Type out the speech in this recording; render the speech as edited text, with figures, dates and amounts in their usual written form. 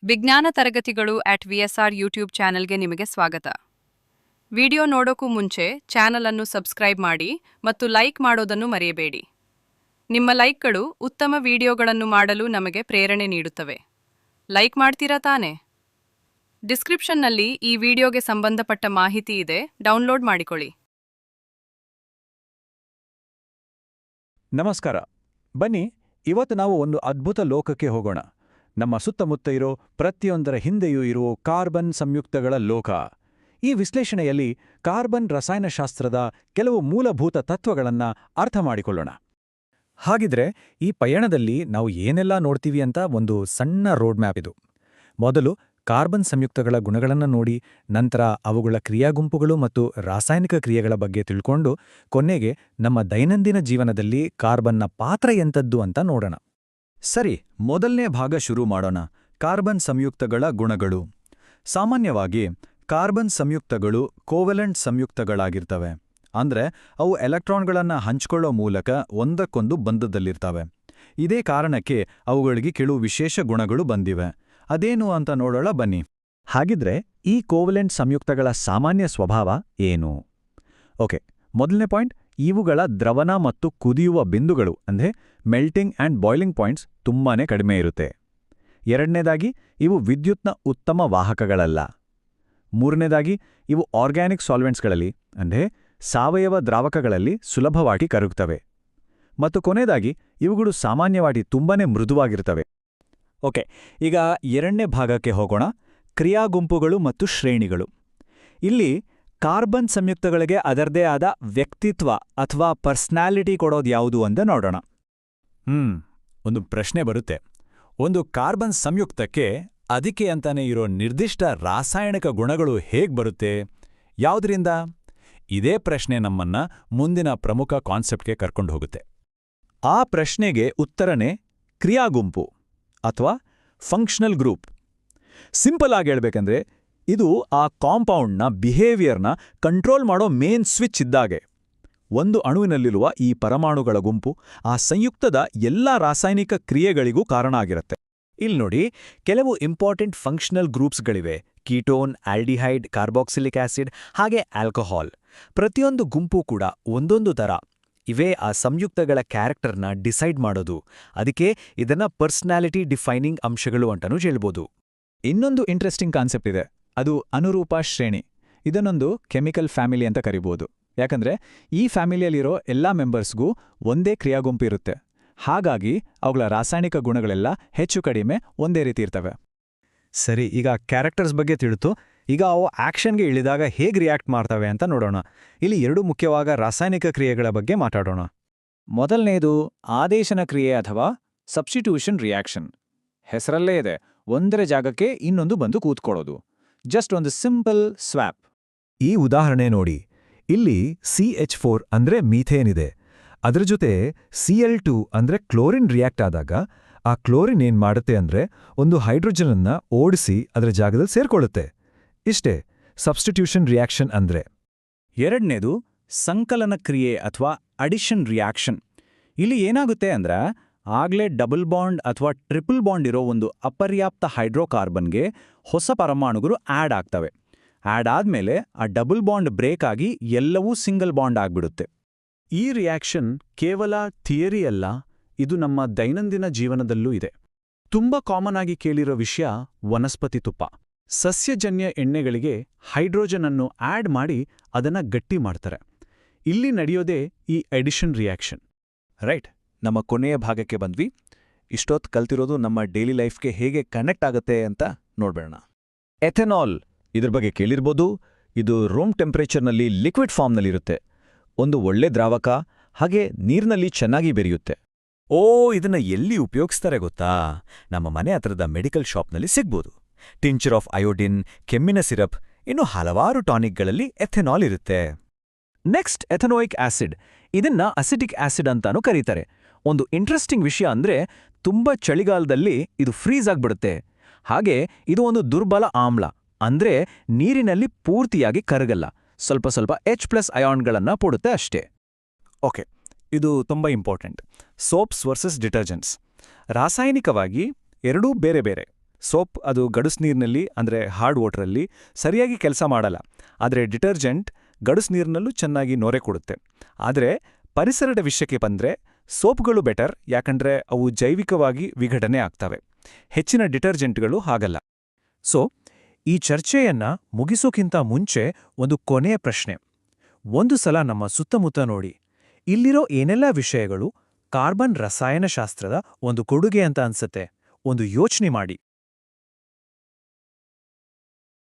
ವಿಜ್ಞಾನ ತರಗತಿಗಳು @VSR YouTube ಚಾನೆಲ್ಗೆ ನಿಮಗೆ ಸ್ವಾಗತ. ವಿಡಿಯೋ ನೋಡೋಕ್ಕೂ ಮುಂಚೆ ಚಾನೆಲ್ ಅನ್ನು ಸಬ್ಸ್ಕ್ರೈಬ್ ಮಾಡಿ ಮತ್ತು ಲೈಕ್ ಮಾಡೋದನ್ನು ಮರೆಯಬೇಡಿ. ನಿಮ್ಮ ಲೈಕ್ಗಳು ಉತ್ತಮ ವಿಡಿಯೋಗಳನ್ನು ಮಾಡಲು ನಮಗೆ ಪ್ರೇರಣೆ ನೀಡುತ್ತವೆ. ಲೈಕ್ ಮಾಡ್ತೀರಾ ತಾನೇ? ಡಿಸ್ಕ್ರಿಪ್ಷನ್ನಲ್ಲಿ ಈ ವಿಡಿಯೋಗೆ ಸಂಬಂಧಪಟ್ಟ ಮಾಹಿತಿ ಇದೆ, ಡೌನ್ಲೋಡ್ ಮಾಡಿಕೊಳ್ಳಿ. ನಮಸ್ಕಾರ. ಬನ್ನಿ, ಇವತ್ತು ನಾವು ಒಂದು ಅದ್ಭುತ ಲೋಕಕ್ಕೆ ಹೋಗೋಣ. ನಮ್ಮ ಸುತ್ತಮುತ್ತ ಇರೋ ಪ್ರತಿಯೊಂದರ ಹಿಂದೆಯೂ ಇರುವ ಕಾರ್ಬನ್ ಸಂಯುಕ್ತಗಳ ಲೋಕ. ಈ ವಿಶ್ಲೇಷಣೆಯಲ್ಲಿ ಕಾರ್ಬನ್ ರಸಾಯನಶಾಸ್ತ್ರದ ಕೆಲವು ಮೂಲಭೂತ ತತ್ವಗಳನ್ನು ಅರ್ಥ ಮಾಡಿಕೊಳ್ಳೋಣ. ಹಾಗಿದ್ರೆ ಈ ಪಯಣದಲ್ಲಿ ನಾವು ಏನೆಲ್ಲ ನೋಡ್ತೀವಿ ಅಂತ ಒಂದು ಸಣ್ಣ ರೋಡ್ ಮ್ಯಾಪ್ ಇದು. ಮೊದಲು ಕಾರ್ಬನ್ ಸಂಯುಕ್ತಗಳ ಗುಣಗಳನ್ನು ನೋಡಿ, ನಂತರ ಅವುಗಳ ಕ್ರಿಯಾಗುಂಪುಗಳು ಮತ್ತು ರಾಸಾಯನಿಕ ಕ್ರಿಯೆಗಳ ಬಗ್ಗೆ ತಿಳ್ಕೊಂಡು, ಕೊನೆಗೆ ನಮ್ಮ ದೈನಂದಿನ ಜೀವನದಲ್ಲಿ ಕಾರ್ಬನ್ನ ಪಾತ್ರ ಎಂಥದ್ದು ಅಂತ ನೋಡೋಣ. ಸರಿ, ಮೊದಲನೇ ಭಾಗ ಶುರು ಮಾಡೋಣ. ಕಾರ್ಬನ್ ಸಂಯುಕ್ತಗಳ ಗುಣಗಳು. ಸಾಮಾನ್ಯವಾಗಿ ಕಾರ್ಬನ್ ಸಂಯುಕ್ತಗಳು ಕೋವೆಲೆಂಟ್ ಸಂಯುಕ್ತಗಳಾಗಿರ್ತವೆ. ಅಂದ್ರೆ ಅವು ಎಲೆಕ್ಟ್ರಾನ್ಗಳನ್ನು ಹಂಚಿಕೊಳ್ಳೋ ಮೂಲಕ ಒಂದಕ್ಕೊಂದು ಬಂಧದಲ್ಲಿರ್ತವೆ. ಇದೇ ಕಾರಣಕ್ಕೆ ಅವುಗಳಿಗೆ ಕೆಲವು ವಿಶೇಷ ಗುಣಗಳು ಬಂದಿವೆ. ಅದೇನು ಅಂತ ನೋಡೋಣ ಬನ್ನಿ. ಹಾಗಿದ್ರೆ ಈ ಕೋವೆಲೆಂಟ್ ಸಂಯುಕ್ತಗಳ ಸಾಮಾನ್ಯ ಸ್ವಭಾವ ಏನು? ಓಕೆ, ಮೊದಲನೇ ಪಾಯಿಂಟ್, ಇವುಗಳ ದ್ರವಣ ಮತ್ತು ಕುದಿಯುವ ಬಿಂದುಗಳು ಅಂದ್ರೆ ಮೆಲ್ಟಿಂಗ್ ಆ್ಯಂಡ್ ಬಾಯ್ಲಿಂಗ್ ಪಾಯಿಂಟ್ಸ್ ತುಂಬಾನೇ ಕಡಿಮೆ ಇರುತ್ತೆ. ಎರಡನೇದಾಗಿ, ಇವು ವಿದ್ಯುತ್ನ ಉತ್ತಮ ವಾಹಕಗಳಲ್ಲ. ಮೂರನೇದಾಗಿ, ಇವು ಆರ್ಗ್ಯಾನಿಕ್ ಸಾಲ್ವೆಂಟ್ಸ್ಗಳಲ್ಲಿ ಅಂದ್ರೆ ಸಾವಯವ ದ್ರಾವಕಗಳಲ್ಲಿ ಸುಲಭವಾಗಿ ಕರಗುತ್ತವೆ. ಮತ್ತು ಕೊನೆಯದಾಗಿ, ಇವುಗಳು ಸಾಮಾನ್ಯವಾಗಿ ತುಂಬಾನೇ ಮೃದುವಾಗಿರ್ತವೆ. ಓಕೆ, ಈಗ ಎರಡನೇ ಭಾಗಕ್ಕೆ ಹೋಗೋಣ. ಕ್ರಿಯಾಗುಂಪುಗಳು ಮತ್ತು ಶ್ರೇಣಿಗಳು. ಇಲ್ಲಿ ಕಾರ್ಬನ್ ಸಂಯುಕ್ತಗಳಿಗೆ ಅದರದೇ ಆದ ವ್ಯಕ್ತಿತ್ವ ಅಥವಾ ಪರ್ಸನಾಲಿಟಿ ಕೊಡೋದು ಯಾವುದು ಅಂತ ನೋಡೋಣ. ಒಂದು ಪ್ರಶ್ನೆ ಬರುತ್ತೆ. ಒಂದು ಕಾರ್ಬನ್ ಸಂಯುಕ್ತಕ್ಕೆ ಅದಕ್ಕೆ ಅಂತಾನೆ ಇರೋ ನಿರ್ದಿಷ್ಟ ರಾಸಾಯನಿಕ ಗುಣಗಳು ಹೇಗ್ ಬರುತ್ತೆ? ಯಾವುದರಿಂದ? ಇದೇ ಪ್ರಶ್ನೆ ನಮ್ಮನ್ನ ಮುಂದಿನ ಪ್ರಮುಖ ಕಾನ್ಸೆಪ್ಟ್ಗೆ ಕರ್ಕೊಂಡು ಹೋಗುತ್ತೆ. ಆ ಪ್ರಶ್ನೆಗೆ ಉತ್ತರನೇ ಕ್ರಿಯಾಗುಂಪು ಅಥವಾ ಫಂಕ್ಷನಲ್ ಗ್ರೂಪ್. ಸಿಂಪಲ್ ಆಗಿ ಹೇಳ್ಬೇಕಂದ್ರೆ, ಇದು ಆ ಕಾಂಪೌಂಡ್ನ ಬಿಹೇವಿಯರ್ನ ಕಂಟ್ರೋಲ್ ಮಾಡೋ ಮೇನ್ ಸ್ವಿಚ್ ಇದ್ದಾಗೆ. ಒಂದು ಅಣುವಿನಲ್ಲಿರುವ ಈ ಪರಮಾಣುಗಳ ಗುಂಪು ಆ ಸಂಯುಕ್ತದ ಎಲ್ಲಾ ರಾಸಾಯನಿಕ ಕ್ರಿಯೆಗಳಿಗೂ ಕಾರಣ ಆಗಿರುತ್ತೆ. ಇಲ್ಲಿ ನೋಡಿ, ಕೆಲವು ಇಂಪಾರ್ಟೆಂಟ್ ಫಂಕ್ಷನಲ್ ಗ್ರೂಪ್ಸ್ಗಳಿವೆ: ಕೀಟೋನ್, ಆಲ್ಡಿಹೈಡ್, ಕಾರ್ಬಾಕ್ಸಿಲಿಕ್ ಆಸಿಡ್, ಹಾಗೆ ಆಲ್ಕೋಹಾಲ್. ಪ್ರತಿಯೊಂದು ಗುಂಪು ಕೂಡ ಒಂದೊಂದು ಥರ. ಇವೇ ಆ ಸಂಯುಕ್ತಗಳ ಕ್ಯಾರೆಕ್ಟರ್ನ ಡಿಸೈಡ್ ಮಾಡೋದು. ಅದಕ್ಕೆ ಇದನ್ನ ಪರ್ಸನಾಲಿಟಿ ಡಿಫೈನಿಂಗ್ ಅಂಶಗಳು ಅಂತನೂ ಹೇಳ್ಬೋದು. ಇನ್ನೊಂದು ಇಂಟ್ರೆಸ್ಟಿಂಗ್ ಕಾನ್ಸೆಪ್ಟ್ ಇದೆ, ಅದು ಅನುರೂಪ ಶ್ರೇಣಿ. ಇದನ್ನೊಂದು ಕೆಮಿಕಲ್ ಫ್ಯಾಮಿಲಿ ಅಂತ ಕರಿಬೋದು. ಯಾಕಂದ್ರೆ ಈ ಫ್ಯಾಮಿಲಿಯಲ್ಲಿರೋ ಎಲ್ಲಾ ಮೆಂಬರ್ಸ್ಗೂ ಒಂದೇ ಕ್ರಿಯಾಗುಂಪು ಇರುತ್ತೆ. ಹಾಗಾಗಿ ಅವುಗಳ ರಾಸಾಯನಿಕ ಗುಣಗಳೆಲ್ಲ ಹೆಚ್ಚು ಕಡಿಮೆ ಒಂದೇ ರೀತಿ ಇರ್ತವೆ. ಸರಿ, ಈಗ ಕ್ಯಾರೆಕ್ಟರ್ಸ್ ಬಗ್ಗೆ ತಿಳಿತು. ಈಗ ಅವು ಆಕ್ಷನ್ಗೆ ಇಳಿದಾಗ ಹೇಗೆ ರಿಯಾಕ್ಟ್ ಮಾಡ್ತವೆ ಅಂತ ನೋಡೋಣ. ಇಲ್ಲಿ ಎರಡು ಮುಖ್ಯವಾದ ರಾಸಾಯನಿಕ ಕ್ರಿಯೆಗಳ ಬಗ್ಗೆ ಮಾತಾಡೋಣ. ಮೊದಲನೇದು ಆದೇಶನ ಕ್ರಿಯೆ ಅಥವಾ ಸಬ್ಸ್ಟಿಟ್ಯೂಷನ್ ರಿಯಾಕ್ಷನ್. ಹೆಸರಲ್ಲೇ ಇದೆ, ಒಂದರ ಜಾಗಕ್ಕೆ ಇನ್ನೊಂದು ಬಂದು ಕೂತ್ಕೊಳ್ಳೋದು. ಜಸ್ಟ್ ಒಂದು ಸಿಂಪಲ್ ಸ್ವ್ಯಾಪ್. ಈ ಉದಾಹರಣೆ ನೋಡಿ. ಇಲ್ಲಿ CH4 ಅಂದ್ರೆ ಮೀಥೇನ್ ಇದೆ. ಅದರ ಜೊತೆ Cl2 ಅಂದ್ರೆ ಕ್ಲೋರಿನ್ ರಿಯಾಕ್ಟ್ ಆದಾಗ ಆ ಕ್ಲೋರಿನ್ ಏನ್ ಮಾಡುತ್ತೆ ಅಂದ್ರೆ ಒಂದು ಹೈಡ್ರೋಜನ್ ಅನ್ನ ಓಡಿಸಿ ಅದರ ಜಾಗದಲ್ಲಿ ಸೇರ್ಕೊಳ್ಳುತ್ತೆ. ಇಷ್ಟೇ ಸಬ್ಸ್ಟಿಟ್ಯೂಷನ್ ರಿಯಾಕ್ಷನ್ ಅಂದ್ರೆ. ಎರಡನೇದು ಸಂಕಲನ ಕ್ರಿಯೆ ಅಥವಾ ಅಡಿಷನ್ ರಿಯಾಕ್ಷನ್. ಇಲ್ಲಿ ಏನಾಗುತ್ತೆ ಅಂದ್ರೆ, ಆಗ್ಲೇ ಡಬಲ್ ಬಾಂಡ್ ಅಥವಾ ಟ್ರಿಪಲ್ ಬಾಂಡ್ ಇರೋ ಒಂದು ಅಪರ್ಯಾಪ್ತ ಹೈಡ್ರೋಕಾರ್ಬನ್ಗೆ ಹೊಸ ಪರಮಾಣುಗಳು ಆಡ್ ಆಗ್ತವೆ. ಆಡ್ ಆದ್ಮೇಲೆ ಆ ಡಬಲ್ ಬಾಂಡ್ ಬ್ರೇಕ್ ಆಗಿ ಎಲ್ಲವೂ ಸಿಂಗಲ್ ಬಾಂಡ್ ಆಗ್ಬಿಡುತ್ತೆ. ಈ ರಿಯಾಕ್ಷನ್ ಕೇವಲ ಥಿಯರಿ ಅಲ್ಲ, ಇದು ನಮ್ಮ ದೈನಂದಿನ ಜೀವನದಲ್ಲೂ ಇದೆ. ತುಂಬಾ ಕಾಮನ್ ಆಗಿ ಕೇಳಿರೋ ವಿಷಯ ವನಸ್ಪತಿ ತುಪ್ಪ. ಸಸ್ಯಜನ್ಯ ಎಣ್ಣೆಗಳಿಗೆ ಹೈಡ್ರೋಜನ್ ಅನ್ನು ಆಡ್ ಮಾಡಿ ಅದನ್ನ ಗಟ್ಟಿ ಮಾಡ್ತಾರೆ. ಇಲ್ಲಿ ನಡೆಯೋದೇ ಈ ಎಡಿಷನ್ ರಿಯಾಕ್ಷನ್. ರೈಟ್, ನಮ್ಮ ಕೊನೆಯ ಭಾಗಕ್ಕೆ ಬಂದ್ವಿ. ಇಷ್ಟೊತ್ತು ಕಲ್ತಿರೋದು ನಮ್ಮ ಡೈಲಿ ಲೈಫ್ಗೆ ಹೇಗೆ ಕನೆಕ್ಟ್ ಆಗುತ್ತೆ ಅಂತ ನೋಡ್ಬೇಡ. ಎಥೆನಾಲ್, ಇದ್ರ ಬಗ್ಗೆ ಕೇಳಿರ್ಬೋದು. ಇದು ರೂಮ್ ಟೆಂಪರೇಚರ್ನಲ್ಲಿ ಲಿಕ್ವಿಡ್ ಫಾರ್ಮ್ನಲ್ಲಿರುತ್ತೆ. ಒಂದು ಒಳ್ಳೆ ದ್ರಾವಕ, ಹಾಗೆ ನೀರಿನಲ್ಲಿ ಚೆನ್ನಾಗಿ ಬೆರೆಯುತ್ತೆ. ಇದನ್ನ ಎಲ್ಲಿ ಉಪಯೋಗಿಸ್ತಾರೆ ಗೊತ್ತಾ? ನಮ್ಮ ಮನೆ ಹತ್ರದ ಮೆಡಿಕಲ್ ಶಾಪ್ನಲ್ಲಿ ಸಿಗ್ಬೋದು. ಟಿಂಚರ್ ಆಫ್ ಅಯೋಡಿನ್, ಕೆಮ್ಮಿನ ಸಿರಪ್, ಇನ್ನು ಹಲವಾರು ಟಾನಿಕ್ಗಳಲ್ಲಿ ಎಥೆನಾಲ್ ಇರುತ್ತೆ. Next, ಎಥನೋಯಿಕ್ acid. ಇದನ್ನ ಅಸಿಟಿಕ್ ಆಸಿಡ್ ಅಂತಾನೂ ಕರೀತಾರೆ. ಒಂದು ಇಂಟ್ರೆಸ್ಟಿಂಗ್ ವಿಷಯ ಅಂದ್ರೆ, ತುಂಬಾ ಚಳಿಗಾಲದಲ್ಲಿ ಇದು ಫ್ರೀಸ್ ಆಗ್ಬಿಡುತ್ತೆ. ಹಾಗೆ ಇದು ಒಂದು ದುರ್ಬಲ ಆಮ್ಲ, ಅಂದ್ರೆ ನೀರಿನಲ್ಲಿ ಪೂರ್ತಿಯಾಗಿ ಕರಗಲ್ಲ. ಸ್ವಲ್ಪ ಸ್ವಲ್ಪ H+ ಅಯಾನ್ಗಳನ್ನ ಕೊಡುತ್ತೆ ಅಷ್ಟೇ. ಓಕೆ, ಇದು ತುಂಬಾ ಇಂಪಾರ್ಟೆಂಟ್. Soaps versus detergents. ರಾಸಾಯನಿಕವಾಗಿ ಎರಡೂ ಬೇರೆ ಬೇರೆ. ಸೋಪ್ ಅದು ಗಡುಸು ನೀರಿನಲ್ಲಿ ಅಂದರೆ ಹಾರ್ಡ್ ವಾಟರಲ್ಲಿ ಸರಿಯಾಗಿ ಕೆಲಸ ಮಾಡಲ್ಲ. ಆದರೆ ಡಿಟರ್ಜೆಂಟ್ ಗಡುಸು ನೀರಿನಲ್ಲೂ ಚೆನ್ನಾಗಿ ನೊರೆ ಕೊಡುತ್ತೆ. ಆದರೆ ಪರಿಸರದ ವಿಷಯಕ್ಕೆ ಬಂದರೆ ಸೋಪ್ಗಳು ಬೆಟರ್, ಯಾಕಂದ್ರೆ ಅವು ಜೈವಿಕವಾಗಿ ವಿಘಟನೆ ಆಗ್ತವೆ. ಹೆಚ್ಚಿನ ಡಿಟರ್ಜೆಂಟ್ಗಳು ಹಾಗಲ್ಲ. ಸೊ ಈ ಚರ್ಚೆಯನ್ನ ಮುಗಿಸೋಕ್ಕಿಂತ ಮುಂಚೆ ಒಂದು ಕೊನೆಯ ಪ್ರಶ್ನೆ. ಒಂದು ಸಲ ನಮ್ಮ ಸುತ್ತಮುತ್ತ ನೋಡಿ, ಇಲ್ಲಿರೋ ಏನೆಲ್ಲ ವಿಷಯಗಳು ಕಾರ್ಬನ್ ರಸಾಯನಶಾಸ್ತ್ರದ ಒಂದು ಕೊಡುಗೆ ಅಂತ ಅನ್ಸತ್ತೆ? ಒಂದು ಯೋಚನೆ ಮಾಡಿ.